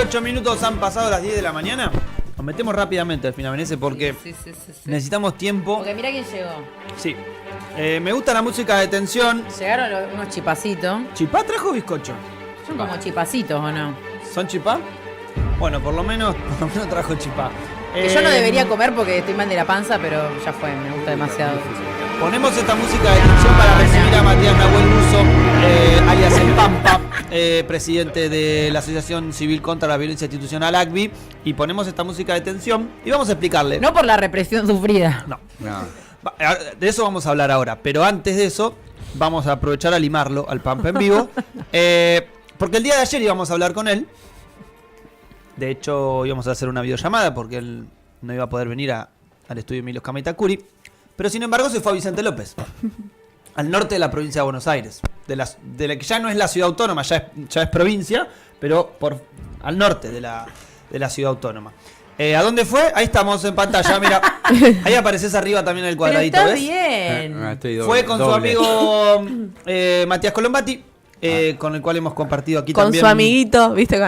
8 minutos han pasado las 10 de la mañana. Nos metemos rápidamente al final, Vanessa, porque sí. necesitamos tiempo. Porque mira quién llegó. Sí. Me gusta la música de tensión. Llegaron unos chipacitos. ¿Chipá trajo bizcocho? Son como chipacitos, ¿o no? ¿Son chipá? Bueno, por lo menos trajo chipá. Que yo no debería comer porque estoy mal de la panza, pero ya fue, me gusta demasiado. Ponemos esta música de tensión para recibir a Matías Nahuel Musso, alias El Pampa, presidente de la Asociación Civil contra la Violencia Institucional, ACVI. Y ponemos esta música de tensión y vamos a explicarle. No por la represión sufrida. No. De eso vamos a hablar ahora. Pero antes de eso, vamos a aprovechar a limarlo al Pampa en vivo. Porque el día de ayer íbamos a hablar con él. De hecho, íbamos a hacer una videollamada porque él no iba a poder venir al estudio Emilio Escama-Itacuri. Pero sin embargo se fue a Vicente López, al norte de la provincia de Buenos Aires, de la que ya no es la ciudad autónoma, ya es provincia, pero al norte de la ciudad autónoma. ¿A dónde fue? Ahí estamos en pantalla, mira. Ahí apareces arriba también en el cuadradito, pero está ¿ves? Bien. Fue con su amigo Matías Colombati, con el cual hemos compartido aquí con también. Con su amiguito, ¿viste?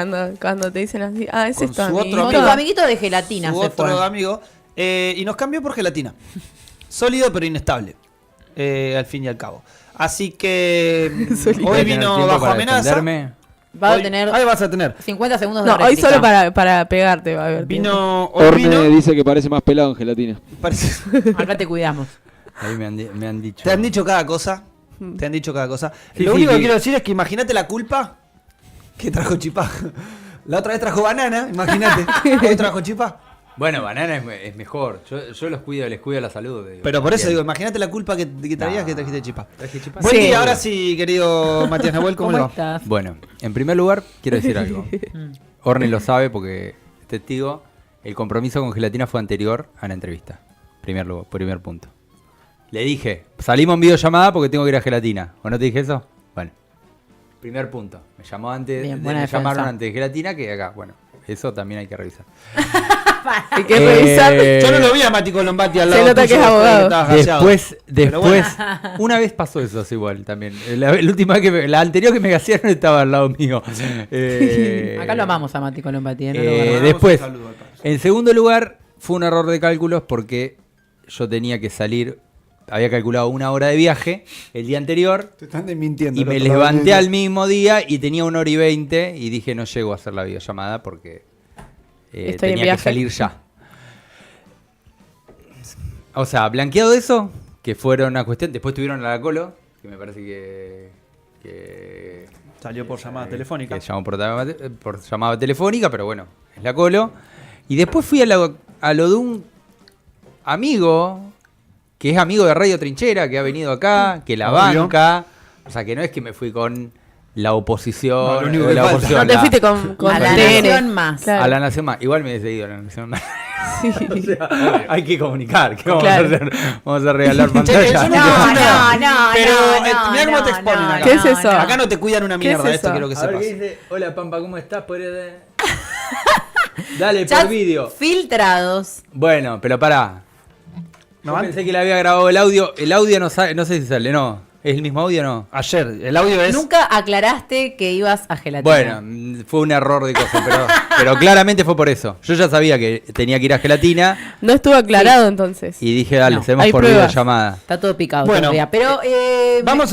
Cuando te dicen así, ese es tu amigo. Con tu amiguito de gelatina su se otro fue. amigo. Y nos cambió por gelatina. Sólido pero inestable, al fin y al cabo. Así que hoy vino bajo amenaza. Va a tener. Ahí vas a tener 50 segundos de No, hoy réplica. solo para pegarte va a haber. Orne dice que parece más pelado en gelatina. Acá te cuidamos. Ahí me han dicho. Te han dicho cada cosa. Te han dicho cada cosa. Sí, Lo sí, único sí. que quiero decir es que imagínate la culpa que trajo Chipá. La otra vez trajo banana, imagínate. Hoy trajo Chipá. Bueno, banana es mejor. Yo les cuido la salud. Digo. Pero por eso Bien. digo, imagínate la culpa que traías que trajiste Chipá. ¿Traje Chipá? Buen Sí. día, ahora sí, querido Matías Nahuel, ¿cómo le va? estás? Bueno, en primer lugar, quiero decir algo. Orne lo sabe porque es testigo. El compromiso con gelatina fue anterior a la entrevista. Primer punto. Le dije, salimos en videollamada porque tengo que ir a gelatina. ¿O no te dije eso? Bueno. Primer punto. Me llamó antes. Bien, me buena defensa. llamaron antes de gelatina que acá. Bueno, eso también hay que revisar. Hay que revisar. Yo no lo vi a Mati Colombati al Se lado nota tuyo que es después abogado. estabas gaseado. Pero bueno. Una vez pasó eso igual también. La última la anterior que me gasearon estaba al lado mío. Acá lo amamos a Mati Colombati. No lo Le guardamos. después, un saludo al Pablo. en segundo lugar, fue un error de cálculos porque yo tenía que salir, había calculado 1 hora de viaje el día anterior Te están desmintiendo. y me levanté al mismo día y tenía 1 hora y 20 y dije no llego a hacer la videollamada porque Estoy en tenía que viaje. salir ya. O sea, blanqueado eso, que fueron una cuestión, después tuvieron a la Colo, que me parece que Salió por llamada telefónica. que llamó por llamada telefónica, pero bueno, es la Colo. Y después fui a lo de un amigo, que es amigo de Radio Trinchera, que ha venido acá, que la Obvio. banca. O sea, que no es que me fui con la oposición. No, lo único o que la falta. oposición, No te la- fuiste con A la TN. nación más. Claro. a la Nación Más. Igual me he decidido a la Nación Más. Sí. O sea, hay que comunicar. ¿Qué vamos Claro. a hacer? Vamos a regalar Che, pantalla. eso no, No, Pero no, mirá cómo te no, exponen no, acá. ¿Qué es eso? Acá no te cuidan una ¿Qué es mierda, esto eso? quiero que A ver sepas. qué dice. Hola Pampa, ¿cómo estás? Dale, Ya por vídeo. filtrados. Bueno, pero pará. ¿No? Yo pensé que le había grabado el audio. El audio no sale, no sé si sale, no. ¿Es el mismo audio o no? Ayer, el audio es... Nunca aclaraste que ibas a gelatina. Bueno, fue un error de cosas, pero claramente fue por eso. Yo ya sabía que tenía que ir a gelatina No estuvo aclarado entonces. y dije, dale, No, hacemos hay por pruebas. videollamada. Está todo picado Bueno, todavía. Pero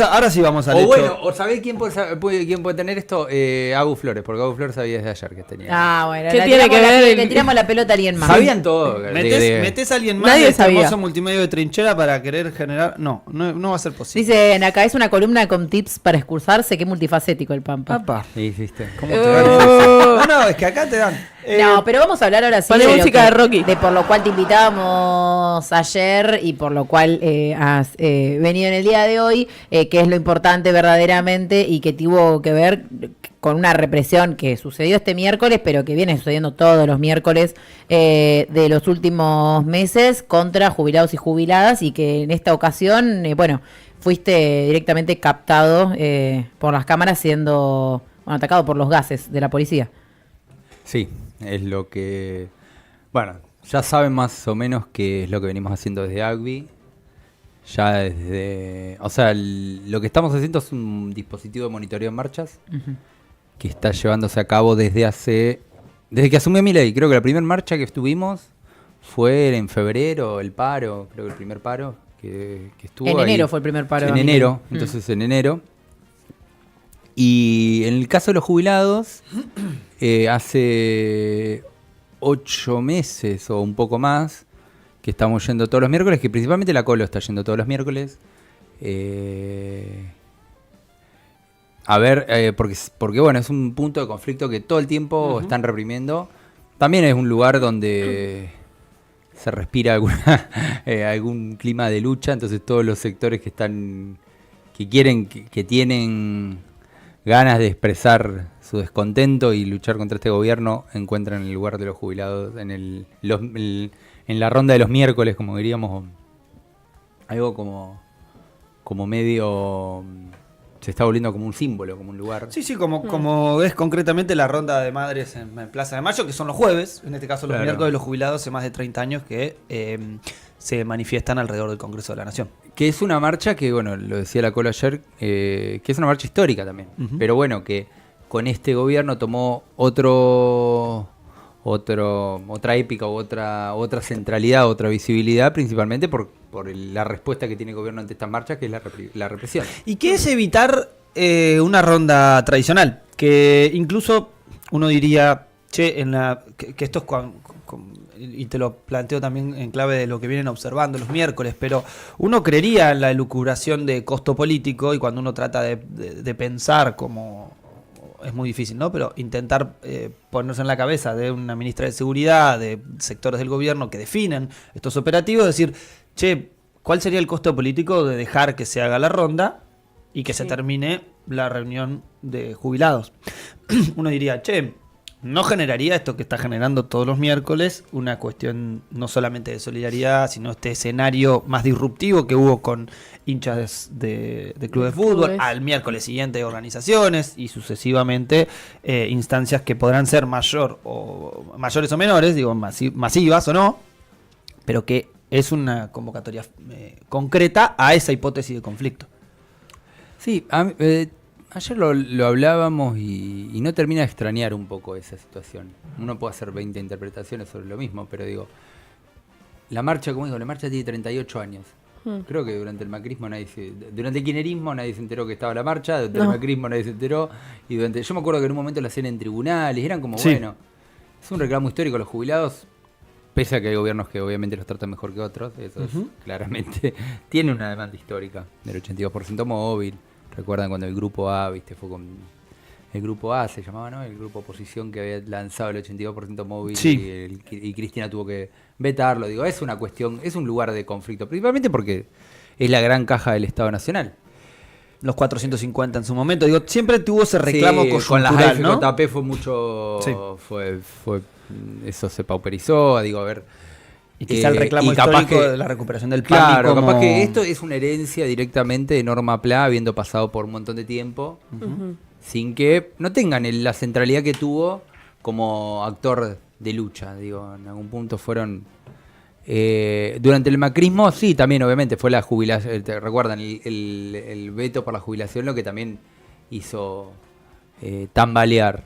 ahora sí vamos al O hecho. bueno, o sabés quién puede tener esto, Agu Flores, porque Agu Flores sabía desde ayer que tenía. Ah, bueno. ¿Qué le tiene tiramos que ver el- le tiramos la pelota a alguien más. Sabían todo. Metés a alguien más Nadie de este sabía. hermoso multimedio de Trinchera para querer generar... No va a ser posible. Dicen acá, es una columna con tips para excursarse. Qué multifacético el Pampa. Papá, Sí, hiciste. ¿cómo te dan? No, es que acá te dan. No, pero vamos a hablar ahora sí Poné lo música de Rocky. de por lo cual te invitábamos ayer y por lo cual has venido en el día de hoy, que es lo importante verdaderamente y que tuvo que ver con una represión que sucedió este miércoles, pero que viene sucediendo todos los miércoles de los últimos meses contra jubilados y jubiladas y que en esta ocasión, bueno, fuiste directamente captado por las cámaras siendo atacado por los gases de la policía. Sí, es lo que... Bueno, ya saben más o menos qué es lo que venimos haciendo desde ACVI. Ya desde... O sea, lo que estamos haciendo es un dispositivo de monitoreo en marchas que está llevándose a cabo desde hace desde que asumió Milei, creo que la primera marcha que estuvimos fue en febrero, el paro, creo que el primer paro que estuvo En ahí. enero fue el primer paro. En enero, entonces en enero. Y en el caso de los jubilados, hace 8 meses o un poco más que estamos yendo todos los miércoles, que principalmente la Colo está yendo todos los miércoles. A ver, porque bueno, es un punto de conflicto que todo el tiempo están reprimiendo. También es un lugar donde se respira algún clima de lucha, entonces todos los sectores que tienen ganas de expresar su descontento y luchar contra este gobierno encuentran el lugar de los jubilados en la ronda de los miércoles, como diríamos, algo como medio. Se está volviendo como un símbolo, como un lugar. Sí, como es concretamente la ronda de madres en Plaza de Mayo, que son los jueves, en este caso los miércoles, los jubilados hace más de 30 años que se manifiestan alrededor del Congreso de la Nación. Que es una marcha que, bueno, lo decía la Colo ayer, que es una marcha histórica también. Pero bueno, que con este gobierno tomó otra épica u otra centralidad, otra visibilidad, principalmente por la respuesta que tiene el gobierno ante estas marchas, que es la represión. ¿Y qué es evitar una ronda tradicional? Que incluso uno diría, que esto es y te lo planteo también en clave de lo que vienen observando los miércoles, pero uno creería en la elucubración de costo político, y cuando uno trata de pensar como... Es muy difícil, ¿no? Pero intentar ponerse en la cabeza de una ministra de Seguridad, de sectores del gobierno que definen estos operativos, decir, ¿cuál sería el costo político de dejar que se haga la ronda y que se termine la reunión de jubilados? Uno diría, ¿no generaría esto que está generando todos los miércoles una cuestión no solamente de solidaridad, sino este escenario más disruptivo que hubo con hinchas de club de fútbol, al miércoles siguiente organizaciones y sucesivamente instancias que podrán ser mayores o menores, digo masivas o no, pero que es una convocatoria concreta a esa hipótesis de conflicto? Sí, ayer lo hablábamos y no termina de extrañar un poco esa situación. Uno puede hacer 20 interpretaciones sobre lo mismo, pero digo, la marcha tiene 38 años. Creo que durante el macrismo durante el kirchnerismo nadie se enteró que estaba la marcha, durante el macrismo nadie se enteró, y yo me acuerdo que en un momento la hacían en tribunales, eran como, bueno, es un reclamo histórico. Los jubilados, pese a que hay gobiernos que obviamente los tratan mejor que otros, eso claramente tiene una demanda histórica del 82% móvil. Recuerdan cuando el grupo A, fue con el grupo A, se llamaba, ¿no? El grupo oposición que había lanzado el 82% móvil, y Cristina tuvo que vetarlo. Digo, es una cuestión, es un lugar de conflicto, principalmente porque es la gran caja del Estado Nacional. Los 450 en su momento, digo, siempre tuvo ese reclamo coyuntural, con las ¿no? FJP fue mucho, eso se pauperizó, digo, a ver. Y quizá el reclamo histórico de la recuperación del PAMI. Claro, capaz que esto es una herencia directamente de Norma Pla, habiendo pasado por un montón de tiempo, sin que no tengan la centralidad que tuvo como actor de lucha. Digo, en algún punto fueron... durante el macrismo, sí, también obviamente fue la jubilación. ¿Recuerdan? El veto por la jubilación, lo que también hizo tambalear.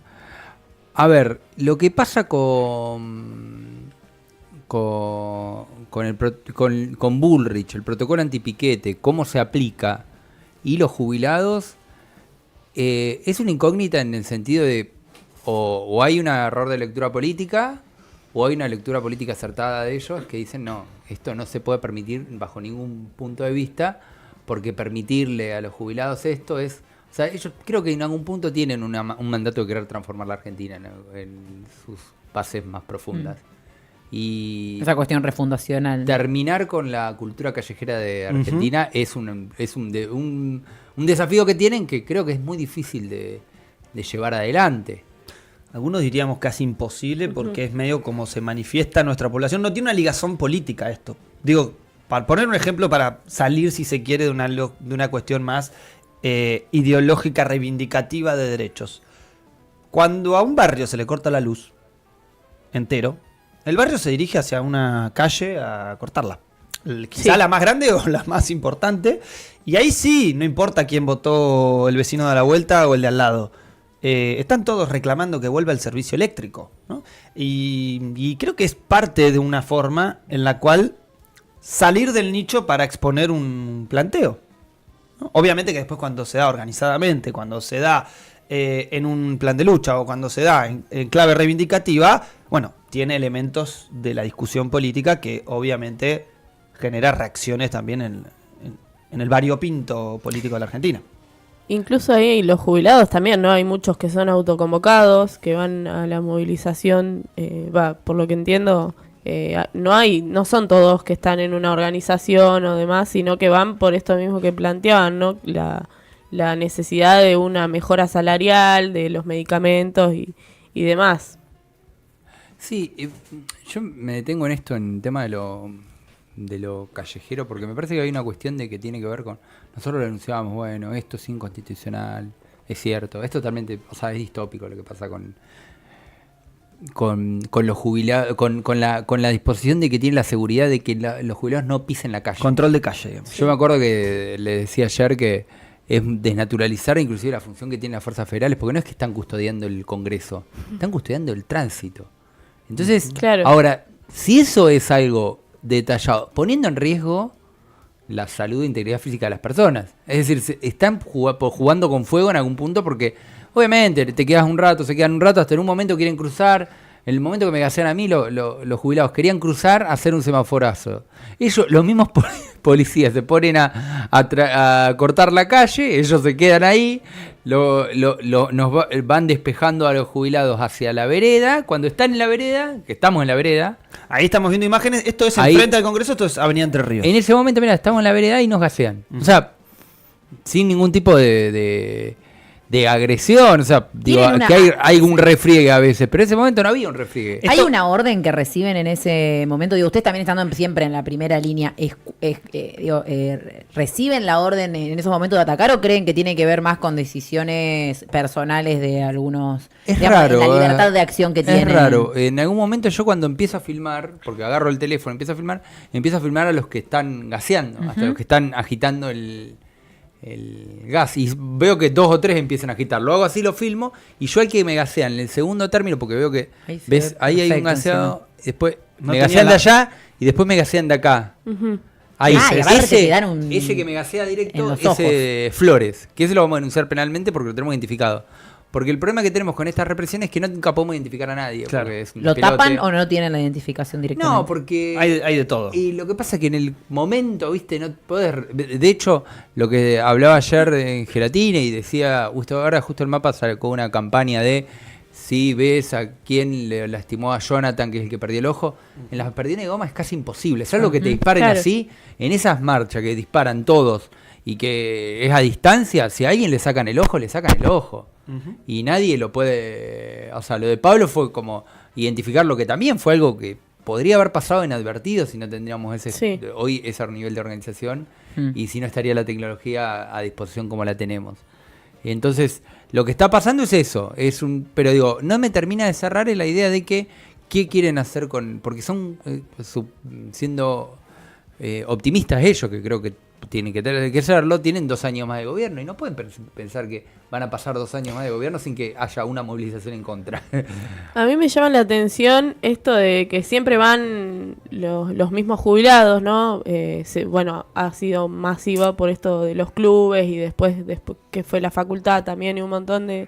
A ver, lo que pasa con Bullrich, el protocolo antipiquete, cómo se aplica, y los jubilados, es una incógnita en el sentido de o hay un error de lectura política o hay una lectura política acertada de ellos que dicen no, esto no se puede permitir bajo ningún punto de vista, porque permitirle a los jubilados esto es... O sea, ellos creo que en algún punto tienen un mandato de querer transformar la Argentina en sus bases más profundas. Y esa cuestión refundacional. Terminar con la cultura callejera de Argentina es un desafío que tienen, que creo que es muy difícil de llevar adelante. Algunos diríamos casi imposible, porque es medio como se manifiesta nuestra población. No tiene una ligazón política esto. Digo, para poner un ejemplo, para salir, si se quiere, de una cuestión más ideológica, reivindicativa de derechos. Cuando a un barrio se le corta la luz entero, el barrio se dirige hacia una calle a cortarla. Quizá la más grande o la más importante. Y ahí sí, no importa quién votó, el vecino de la vuelta o el de al lado. están todos reclamando que vuelva el servicio eléctrico, ¿no? Y creo que es parte de una forma en la cual salir del nicho para exponer un planteo, ¿no? Obviamente que después cuando se da organizadamente, cuando se da en un plan de lucha o cuando se da en clave reivindicativa, bueno, tiene elementos de la discusión política que obviamente genera reacciones también en el variopinto político de la Argentina. Incluso ahí los jubilados también, ¿no? Hay muchos que son autoconvocados, que van a la movilización, por lo que entiendo, no son todos que están en una organización o demás, sino que van por esto mismo que planteaban, ¿no? La necesidad de una mejora salarial, de los medicamentos y demás. Sí, yo me detengo en esto, en el tema de lo callejero, porque me parece que hay una cuestión de que tiene que ver con... Nosotros lo denunciábamos, bueno, esto es inconstitucional, es cierto, es totalmente, o sea, es distópico lo que pasa con los jubilados, con la disposición de que tiene la seguridad de que los jubilados no pisen la calle. Control de calle, digamos. Yo me acuerdo que le decía ayer que es desnaturalizar inclusive la función que tienen las fuerzas federales, porque no es que están custodiando el Congreso, están custodiando el tránsito. Entonces, claro. Ahora, si eso es algo detallado, poniendo en riesgo la salud e integridad física de las personas. Es decir, están jugando con fuego en algún punto porque obviamente te quedas un rato, se quedan un rato, hasta en un momento quieren cruzar. En el momento que me gasean a mí, los jubilados querían cruzar, hacer un semaforazo. Ellos, los mismos policías, se ponen a cortar la calle, ellos se quedan ahí, van despejando a los jubilados hacia la vereda. Cuando están en la vereda, que estamos en la vereda... Ahí estamos viendo imágenes, esto es ahí, enfrente al Congreso, esto es Avenida Entre Ríos. En ese momento, mira, estamos en la vereda y nos gasean. O sea, sin ningún tipo de agresión, o sea, digo, que hay un refriegue a veces, pero en ese momento no había un refriegue. ¿Hay una orden que reciben en ese momento? Digo, ustedes también estando siempre en la primera línea, ¿reciben la orden en esos momentos de atacar o creen que tiene que ver más con decisiones personales de algunos? Es digamos, raro. La libertad de acción que tienen. Es raro. En algún momento yo cuando empiezo a filmar, porque agarro el teléfono, empiezo a filmar a los que están gaseando, hasta los que están agitando el gas, y veo que 2 o 3 empiezan a agitar, lo hago así, lo filmo, y yo al que me gasean en el segundo término, porque veo que ahí hay un gaseado, después me gasean de allá y después me gasean de acá. Ahí, ese que me gasea directo es Flores, que ese lo vamos a denunciar penalmente porque lo tenemos identificado. Porque el problema que tenemos con esta represión es que nunca podemos identificar a nadie. Claro. Es ¿Lo tapan o no tienen la identificación directamente? No, porque... Hay de todo. Y lo que pasa es que en el momento, viste, no podés... De hecho, lo que hablaba ayer en Gelatina y decía, ahora justo el mapa sacó una campaña de si ves a quién le lastimó a Jonathan, que es el que perdió el ojo, en las perdidas de goma es casi imposible. Salvo que te disparen así, en esas marchas que disparan todos y que es a distancia, si a alguien le sacan el ojo, le sacan el ojo. Y nadie lo puede... O sea, lo de Pablo fue como identificar lo que también fue algo que podría haber pasado inadvertido si no tendríamos hoy ese nivel de organización y si no estaría la tecnología a disposición como la tenemos. Entonces, lo que está pasando es eso. Pero digo, no me termina de cerrar en la idea de que qué quieren hacer con... Porque son siendo optimistas ellos, que creo que tienen que serlo, tienen 2 años más de gobierno y no pueden pensar que van a pasar 2 años más de gobierno sin que haya una movilización en contra. A mí me llama la atención esto de que siempre van los mismos jubilados, ¿no? Ha sido masiva por esto de los clubes y después que fue la facultad también y un montón de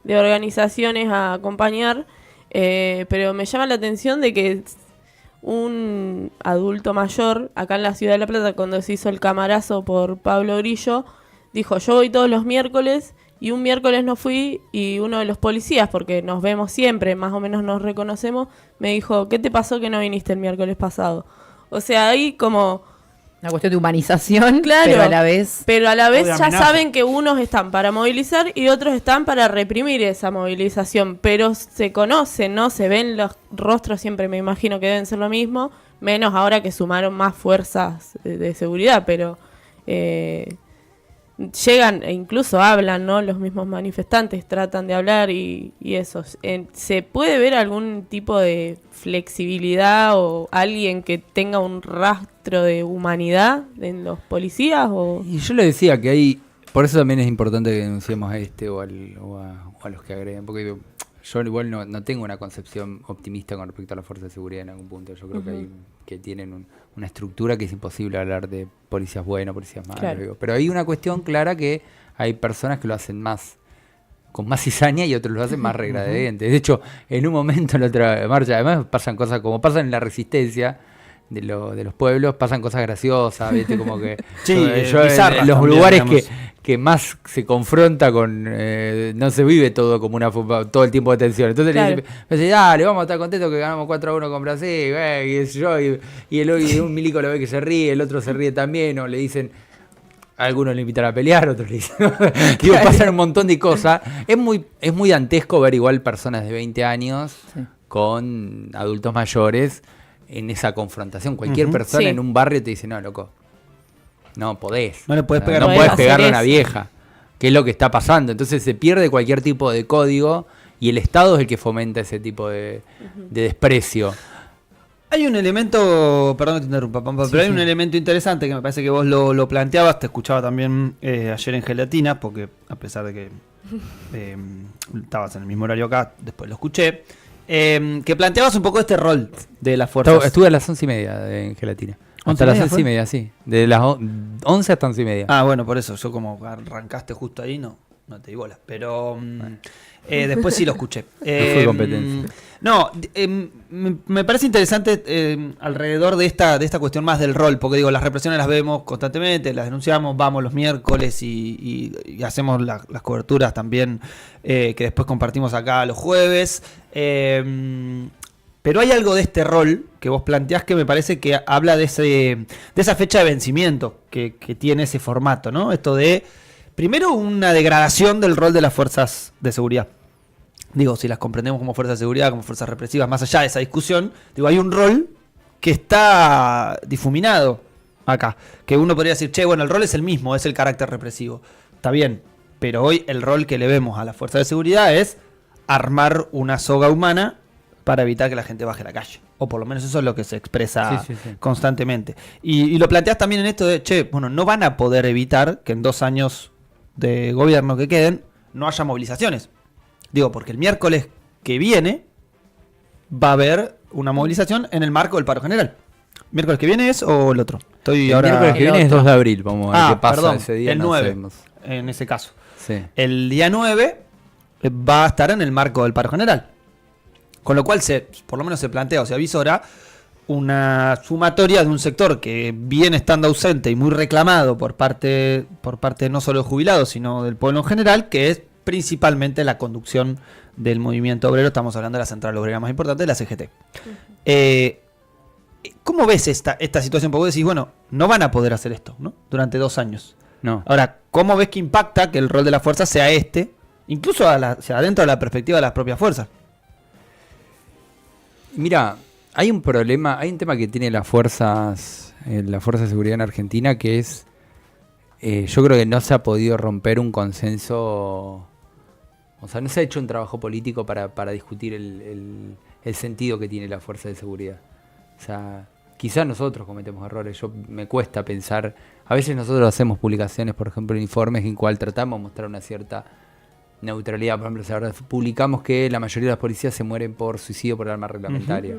organizaciones a acompañar, pero me llama la atención de que un adulto mayor acá en la ciudad de La Plata, cuando se hizo el camarazo por Pablo Grillo, dijo: yo voy todos los miércoles, y un miércoles no fui, y uno de los policías, porque nos vemos siempre, más o menos nos reconocemos, me dijo: ¿qué te pasó que no viniste el miércoles pasado? O sea, ahí como... Una cuestión de humanización, claro, pero a la vez ya saben que unos están para movilizar y otros están para reprimir esa movilización, pero se conocen, ¿no? Se ven los rostros, siempre me imagino que deben ser lo mismo, menos ahora que sumaron más fuerzas de seguridad, pero llegan e incluso hablan, ¿no? Los mismos manifestantes tratan de hablar y eso. ¿Se puede ver algún tipo de flexibilidad o alguien que tenga un rastro de humanidad en los policías? O... Y yo le decía que hay Por eso también es importante que denunciemos a este o a los que agreden, porque digo, yo igual no tengo una concepción optimista con respecto a la fuerza de seguridad en algún punto. Yo creo que tienen una estructura que es imposible hablar de policías buenos, policías malos. Claro. Digo. Pero hay una cuestión clara que hay personas que lo hacen más con más cizaña y otros lo hacen más regradientes. De hecho, en un momento en la otra marcha, además pasan cosas como pasan en la resistencia de los pueblos, pasan cosas graciosas, ¿viste? Como que Sí, yo bizarras en los también, lugares digamos. que más se confronta con no se vive todo como todo el tiempo de tensión. Entonces Claro. le dice, dale, vamos a estar contentos que ganamos 4-1 con Brasil, y eso yo, y un milico lo ve que se ríe, el otro se ríe también, o le dicen, a algunos le invitan a pelear, otros le dicen, digo, pasan un montón de cosas. Es muy dantesco ver igual personas de 20 años con adultos mayores en esa confrontación. Cualquier persona Sí. en un barrio te dice, no, loco, no podés. No le podés pegar No a una podés vieja. pegarle a Hacer una eso. vieja. Que es lo que está pasando. Entonces se pierde cualquier tipo de código y el Estado es el que fomenta ese tipo de desprecio. Hay un elemento, perdón que te interrumpa, Pampa, pero hay un elemento interesante que me parece que vos lo planteabas, te escuchaba también ayer en Gelatina, porque a pesar de que estabas en el mismo horario acá, después lo escuché, que planteabas un poco este rol de las fuerzas. Estuve a las 11:30 en Gelatina. Hasta las 11:30, sí. De las 11 hasta 11:30. Ah, bueno, por eso, yo como arrancaste justo ahí, no te di bola, pero después sí lo escuché. fue competencia. No, me parece interesante alrededor de esta cuestión más del rol, porque digo, las represiones las vemos constantemente, las denunciamos, vamos los miércoles y hacemos las coberturas también que después compartimos acá los jueves. Pero hay algo de este rol que vos planteás que me parece que habla de esa fecha de vencimiento que tiene ese formato, ¿no? Esto de, primero, una degradación del rol de las fuerzas de seguridad. Digo, si las comprendemos como fuerzas de seguridad, como fuerzas represivas, más allá de esa discusión, digo, hay un rol que está difuminado acá. Que uno podría decir, che, bueno, el rol es el mismo, es el carácter represivo. Está bien, pero hoy el rol que le vemos a la fuerza de seguridad es armar una soga humana para evitar que la gente baje a la calle. O por lo menos eso es lo que se expresa Sí. constantemente. Y lo planteas también en esto de, che, bueno, no van a poder evitar que en 2 años de gobierno que queden no haya movilizaciones. Digo, porque el miércoles que viene va a haber una movilización en el marco del paro general. ¿Miércoles que viene es o el otro? Estoy El ahora... miércoles que el viene es otro. 2 de abril. Vamos a ver qué pasa perdón, ese día. el no 9, sabemos. en ese caso. Sí. El día 9 va a estar en el marco del paro general. Con lo cual, por lo menos se plantea o se avisora una sumatoria de un sector que viene estando ausente y muy reclamado por parte no solo de jubilados, sino del pueblo en general, que es principalmente la conducción del movimiento obrero. Estamos hablando de la central obrera más importante, la CGT. ¿Cómo ves esta situación? Porque vos decís, bueno, no van a poder hacer esto, ¿no? Durante 2 años. No. Ahora, ¿cómo ves que impacta que el rol de la fuerza sea incluso hacia adentro de la perspectiva de las propias fuerzas? Mira, hay un tema que tiene la fuerza de seguridad en Argentina, que es, yo creo que no se ha podido romper un consenso, o sea, no se ha hecho un trabajo político para discutir el sentido que tiene la fuerza de seguridad. O sea, quizás nosotros cometemos errores, me cuesta pensar, a veces nosotros hacemos publicaciones, por ejemplo, informes en cual tratamos de mostrar una cierta neutralidad. Por ejemplo, ahora publicamos que la mayoría de los policías se mueren por suicidio por arma reglamentaria.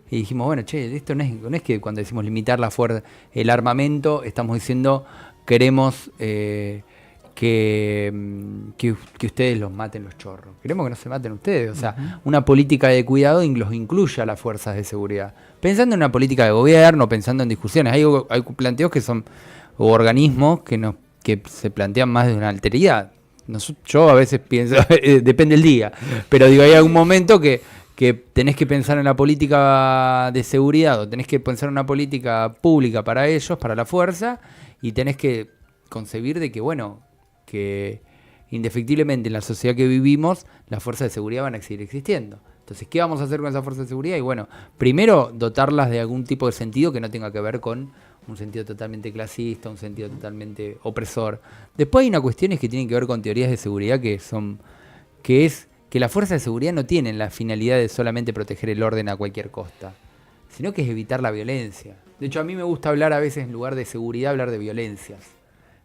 Y dijimos, bueno, che, esto no es que cuando decimos limitar la fuerza, el armamento, estamos diciendo queremos que ustedes los maten los chorros. Queremos que no se maten ustedes. O sea, una política de cuidado los incluye a las fuerzas de seguridad. Pensando en una política de gobierno, pensando en discusiones. Hay planteos que son organismos que se plantean más de una alteridad. Yo a veces pienso, depende del día, pero digo, hay algún momento que tenés que pensar en la política de seguridad o tenés que pensar en una política pública para ellos, para la fuerza, y tenés que concebir de que, bueno, que indefectiblemente en la sociedad que vivimos, las fuerzas de seguridad van a seguir existiendo. Entonces, ¿qué vamos a hacer con esas fuerzas de seguridad? Y bueno, primero dotarlas de algún tipo de sentido que no tenga que ver con un sentido totalmente clasista, un sentido totalmente opresor. Después hay una cuestiones que tienen que ver con teorías de seguridad que es que las fuerzas de seguridad no tienen la finalidad de solamente proteger el orden a cualquier costa, sino que es evitar la violencia. De hecho, a mí me gusta hablar a veces, en lugar de seguridad, hablar de violencias.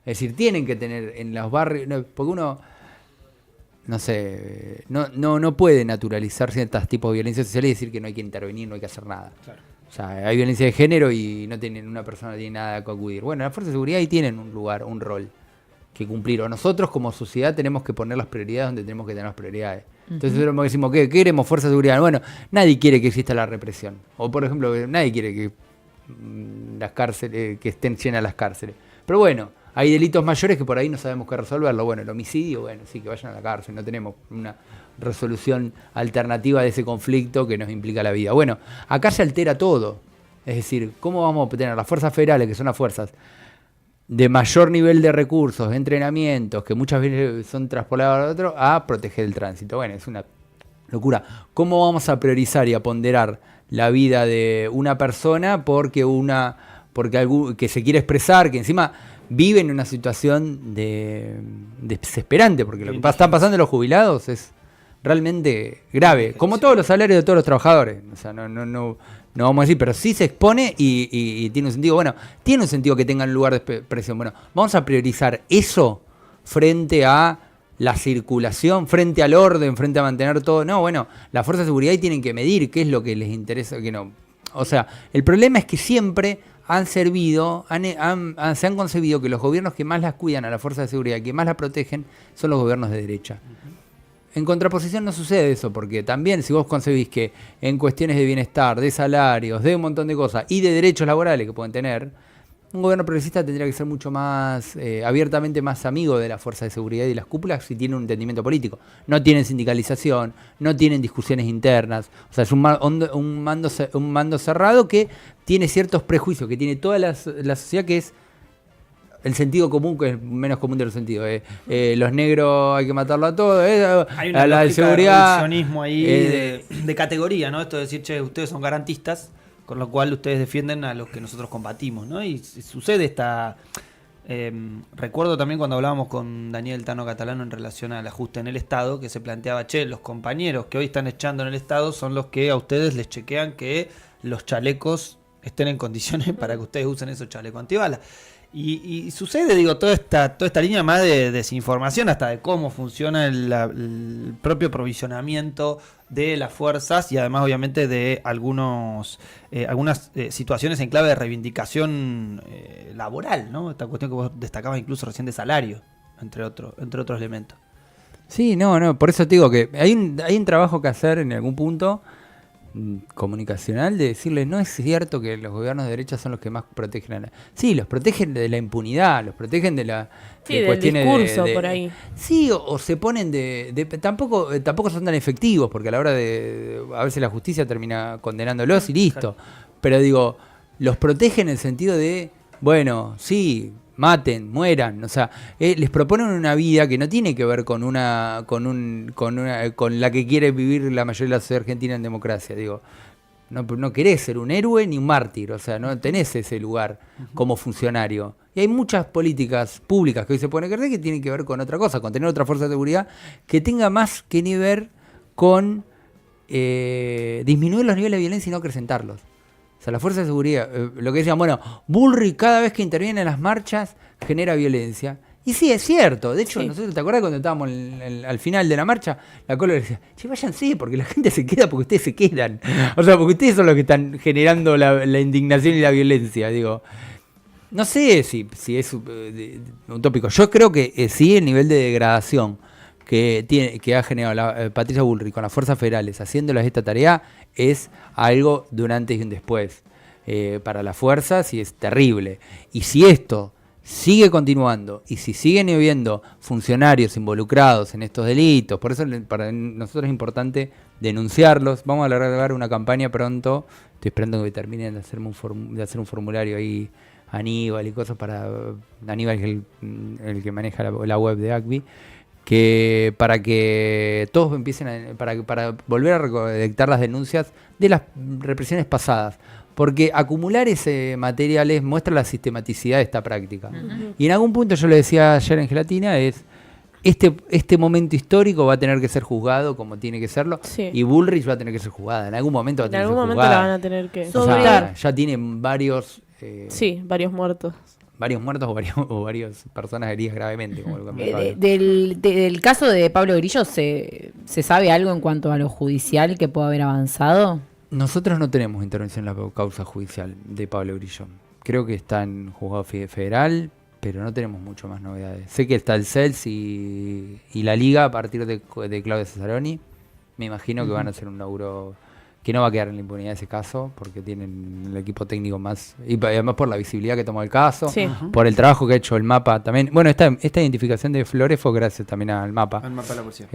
Es decir, tienen que tener en los barrios, porque uno, no sé, no puede naturalizar ciertos tipos de violencia social y decir que no hay que intervenir, no hay que hacer nada. Claro. O sea, hay violencia de género y una persona no tiene nada que acudir. Bueno, las fuerzas de seguridad ahí tienen un lugar, un rol que cumplir. O nosotros como sociedad tenemos que poner las prioridades donde tenemos que tener las prioridades. Entonces nosotros decimos, ¿qué queremos? Fuerza de seguridad. Bueno, nadie quiere que exista la represión. O por ejemplo, nadie quiere que las cárceles, que estén llenas las cárceles. Pero bueno, hay delitos mayores que por ahí no sabemos qué resolverlo. Bueno, el homicidio, bueno, sí, que vayan a la cárcel. No tenemos una resolución alternativa de ese conflicto que nos implica la vida. Bueno, acá se altera todo. Es decir, ¿cómo vamos a obtener las fuerzas federales, que son las fuerzas de mayor nivel de recursos, de entrenamientos, que muchas veces son traspolados a otro, a proteger el tránsito? Bueno, es una locura. ¿Cómo vamos a priorizar y a ponderar la vida de una persona porque que se quiere expresar, que encima vive en una situación desesperante? Porque lo que están pasando los jubilados es realmente grave, como todos los salarios de todos los trabajadores. O sea, no vamos a decir, pero sí se expone y tiene un sentido. Bueno, tiene un sentido que tengan lugar de expresión. Bueno, vamos a priorizar eso frente a la circulación, frente al orden, frente a mantener todo. No, bueno, las fuerzas de seguridad ahí tienen que medir qué es lo que les interesa, qué no. O sea, el problema es que siempre se han concebido que los gobiernos que más las cuidan a las fuerzas de seguridad, que más las protegen, son los gobiernos de derecha. En contraposición no sucede eso, porque también si vos concebís que en cuestiones de bienestar, de salarios, de un montón de cosas y de derechos laborales que pueden tener, un gobierno progresista tendría que ser mucho más abiertamente más amigo de las fuerzas de seguridad y de las cúpulas si tiene un entendimiento político. No tienen sindicalización, no tienen discusiones internas, o sea, es un mando cerrado que tiene ciertos prejuicios, que tiene toda la sociedad, que es el sentido común, que es menos común de los sentidos. Los negros hay que matarlo a todos. Hay una la de seguridad, de reduccionismo ahí de categoría, ¿no? Esto de decir, che, ustedes son garantistas, con lo cual ustedes defienden a los que nosotros combatimos, ¿no? Y sucede esta... recuerdo también cuando hablábamos con Daniel Tano Catalano en relación al ajuste en el Estado, que se planteaba, che, los compañeros que hoy están echando en el Estado son los que a ustedes les chequean que los chalecos estén en condiciones para que ustedes usen esos chalecos antibalas. Y sucede, digo, toda esta línea más de desinformación, hasta de cómo funciona el propio provisionamiento de las fuerzas y además obviamente de algunas situaciones en clave de reivindicación laboral, ¿no? Esta cuestión que vos destacabas incluso recién de salario, entre otros elementos. Sí, no, por eso te digo que hay un trabajo que hacer en algún punto comunicacional de decirles, no es cierto que los gobiernos de derecha son los que más protegen sí, los protegen de la impunidad, los protegen de la del discurso por ahí. Sí, o se ponen tampoco son tan efectivos, porque a la hora a veces la justicia termina condenándolos y listo. Pero digo, los protegen en el sentido de, bueno, sí, maten, mueran, o sea, les proponen una vida que no tiene que ver con la que quiere vivir la mayoría de la sociedad argentina en democracia. Digo, no querés ser un héroe ni un mártir, o sea, no tenés ese lugar como funcionario. Y hay muchas políticas públicas que hoy se pueden ejercer que tienen que ver con otra cosa, con tener otra fuerza de seguridad que tenga más que ver con disminuir los niveles de violencia y no acrecentarlos. O sea, la fuerza de seguridad, lo que decían, bueno, Bullrich cada vez que interviene en las marchas genera violencia. Y sí, es cierto. De hecho, nosotros, ¿te acuerdas cuando estábamos al final de la marcha? La Cola decía, che, váyanse, porque la gente se queda porque ustedes se quedan. O sea, porque ustedes son los que están generando la indignación y la violencia. Digo, no sé si es un tópico. Yo creo que sí, el nivel de degradación que ha generado Patricia Bullrich con las fuerzas federales haciéndolas esta tarea es algo de un antes y un después para las fuerzas, y es terrible. Y si esto sigue continuando y si siguen habiendo funcionarios involucrados en estos delitos, por eso para nosotros es importante denunciarlos. Vamos a largar una campaña pronto, estoy esperando que terminen de hacer un formulario ahí Aníbal y cosas para Aníbal, que es el que maneja la web de ACBI, que para que todos empiecen para volver a recolectar las denuncias de las represiones pasadas, porque acumular ese material muestra la sistematicidad de esta práctica. Uh-huh. Y en algún punto, yo le decía ayer en Gelatina, este momento histórico va a tener que ser juzgado como tiene que serlo, sí. Y Bullrich va a tener que ser juzgada, en algún momento va a tener que ser juzgada. La van a tener que o sea, ya tienen varios varios muertos. varios muertos o varias personas heridas gravemente. Como lo que me pasó. Del caso de Pablo Grillo, ¿se sabe algo en cuanto a lo judicial que pueda haber avanzado? Nosotros no tenemos intervención en la causa judicial de Pablo Grillo. Creo que está en juzgado federal, pero no tenemos mucho más novedades. Sé que está el CELS y la Liga a partir de Claudia Cesaroni. Me imagino que van a hacer un laburo que no va a quedar en la impunidad ese caso, porque tienen el equipo técnico más... Y además por la visibilidad que tomó el caso, Sí. por el trabajo que ha hecho el MAPA también. Bueno, esta identificación de Flores fue gracias también al MAPA. Al mapa de la policía.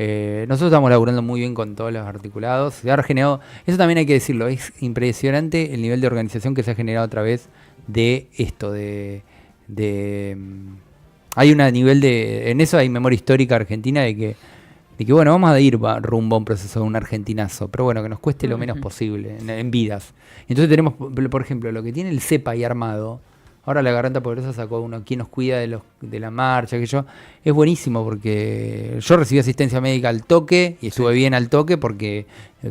Nosotros estamos laburando muy bien con todos los articulados. Se ha generado, eso también hay que decirlo, es impresionante el nivel de organización que se ha generado a través de esto, hay un nivel en eso hay memoria histórica argentina de que bueno, vamos a ir rumbo a un proceso de un argentinazo, pero bueno, que nos cueste lo menos posible en vidas. Entonces tenemos, por ejemplo, lo que tiene el CEPA ahí armado. Ahora la Garganta Poderosa sacó uno, ¿quién nos cuida de la marcha? Es buenísimo porque yo recibí asistencia médica al toque y estuve bien al toque porque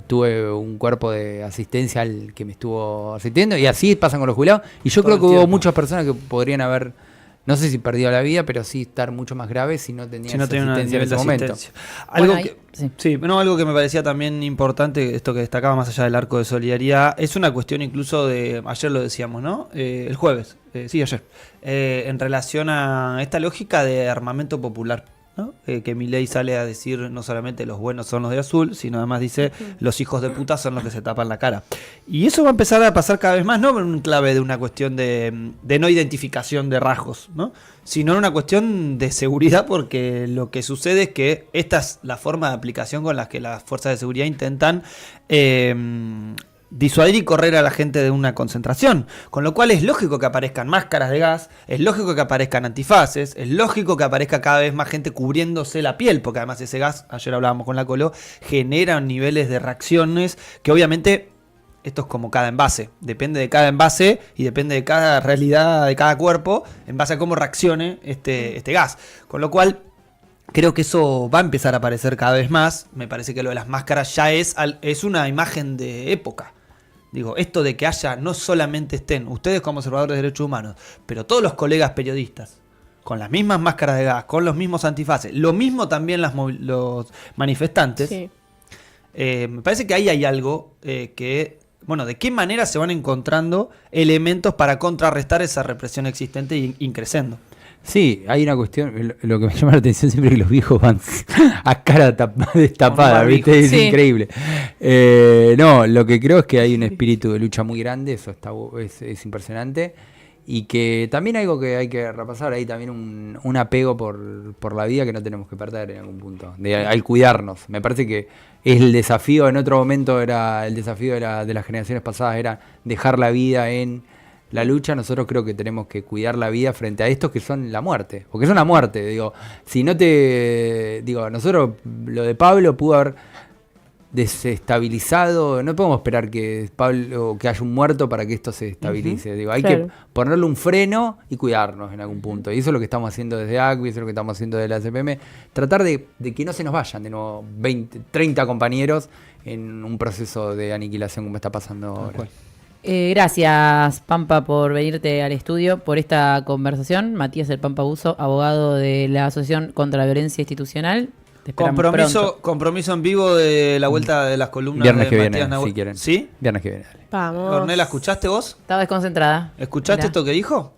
tuve un cuerpo de asistencia al que me estuvo asistiendo y así pasan con los jubilados. Y yo creo que hubo muchas personas que podrían haber, no sé si perdido la vida, pero sí estar mucho más graves si no tenían asistencia en ese momento. Algo Bueno, algo que me parecía también importante, esto que destacaba más allá del arco de solidaridad, es una cuestión incluso ayer lo decíamos, ¿no? El jueves, ayer, en relación a esta lógica de armamento popular, ¿no? Que Milei sale a decir no solamente los buenos son los de azul, sino además dice los hijos de puta son los que se tapan la cara. Y eso va a empezar a pasar cada vez más, no en un clave de una cuestión de no identificación de rasgos, ¿no? Sino en una cuestión de seguridad, porque lo que sucede es que esta es la forma de aplicación con la que las fuerzas de seguridad intentan disuadir y correr a la gente de una concentración, con lo cual es lógico que aparezcan máscaras de gas, es lógico que aparezcan antifaces, es lógico que aparezca cada vez más gente cubriéndose la piel, porque además ese gas, ayer hablábamos con la Colo, genera niveles de reacciones que obviamente esto es como cada envase, depende de cada envase y depende de cada realidad de cada cuerpo en base a cómo reaccione este gas, con lo cual creo que eso va a empezar a aparecer cada vez más. Me parece que lo de las máscaras ya es una imagen de época. Digo, esto de que no solamente estén ustedes como observadores de derechos humanos, pero todos los colegas periodistas, con las mismas máscaras de gas, con los mismos antifaces, lo mismo también los manifestantes. Sí. Me parece que ahí hay algo que, bueno, de qué manera se van encontrando elementos para contrarrestar esa represión existente y increciendo. Sí, hay una cuestión, lo que me llama la atención siempre es que los viejos van a cara destapada, ¿viste? Es increíble. No, lo que creo es que hay un espíritu de lucha muy grande, eso es impresionante, y que también algo que hay que repasar, hay también un apego por la vida que no tenemos que perder en algún punto, al cuidarnos. Me parece que es el desafío, en otro momento era el desafío de las generaciones pasadas, era dejar la vida en la lucha. Nosotros creo que tenemos que cuidar la vida frente a estos que son la muerte, porque son la muerte, nosotros lo de Pablo pudo haber desestabilizado, no podemos esperar que haya un muerto para que esto se estabilice, hay que ponerle un freno y cuidarnos en algún punto, y eso es lo que estamos haciendo desde ACBI, eso es lo que estamos haciendo desde la CPM, tratar de que no se nos vayan de nuevo 20, 30 compañeros en un proceso de aniquilación como está pasando ahora. Gracias, Pampa, por venirte al estudio, por esta conversación. Matías El Pampa Buzo, abogado de la Asociación contra la Violencia Institucional. Compromiso en vivo de la vuelta de las columnas viernes de que Matías viene, si quieren. ¿Sí? Viernes que viene. Dale. Vamos. Ornella, ¿escuchaste vos? Estaba desconcentrada. ¿Escuchaste esto que dijo?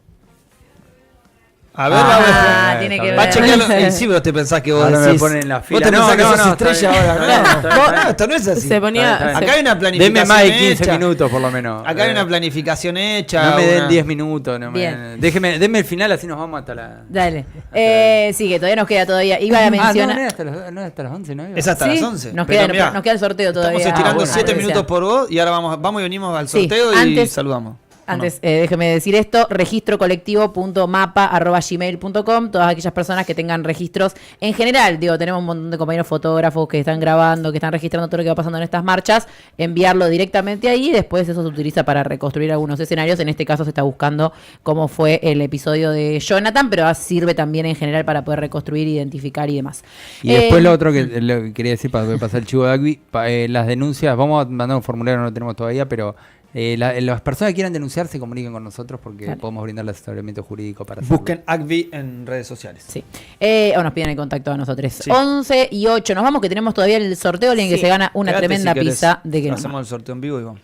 A ver, tiene que va a ver. chequearlo. Sí, pero te pensás que vos ahora decís. me ponen en la fila. Vos te pensás que sos estrella bien, ahora. No, esto no es así. Se ponía. Acá hay una planificación. Denme más de 15 hecha. minutos por lo menos. Acá hay una planificación hecha. No me den 10 minutos. Denme el final, así nos vamos hasta la. Dale. Sí, que todavía nos queda todavía. Iba a mencionar. No es hasta las 11, ¿no? Es hasta las 11. Nos queda el sorteo todavía. Estamos estirando 7 minutos por vos y ahora vamos y venimos al sorteo y saludamos. Antes, déjeme decir esto, registrocolectivo.mapa@gmail.com, todas aquellas personas que tengan registros en general, tenemos un montón de compañeros fotógrafos que están grabando, que están registrando todo lo que va pasando en estas marchas, enviarlo directamente ahí y después eso se utiliza para reconstruir algunos escenarios. En este caso se está buscando cómo fue el episodio de Jonathan, pero sirve también en general para poder reconstruir, identificar y demás. Y después lo otro que quería decir para pasar el chivo de ACBI, las denuncias, vamos a mandar un formulario, no lo tenemos todavía, pero Las personas que quieran denunciar se comuniquen con nosotros porque Claro. podemos brindarles asesoramiento jurídico para hacerlo. Busquen ACVI en redes sociales. Sí. O nos piden el contacto a nosotros. Sí. 11 y 8. Nos vamos que tenemos todavía el sorteo en el que Sí. se gana una Quédate tremenda si querés. pizza de que Hacemos el sorteo en vivo y vamos.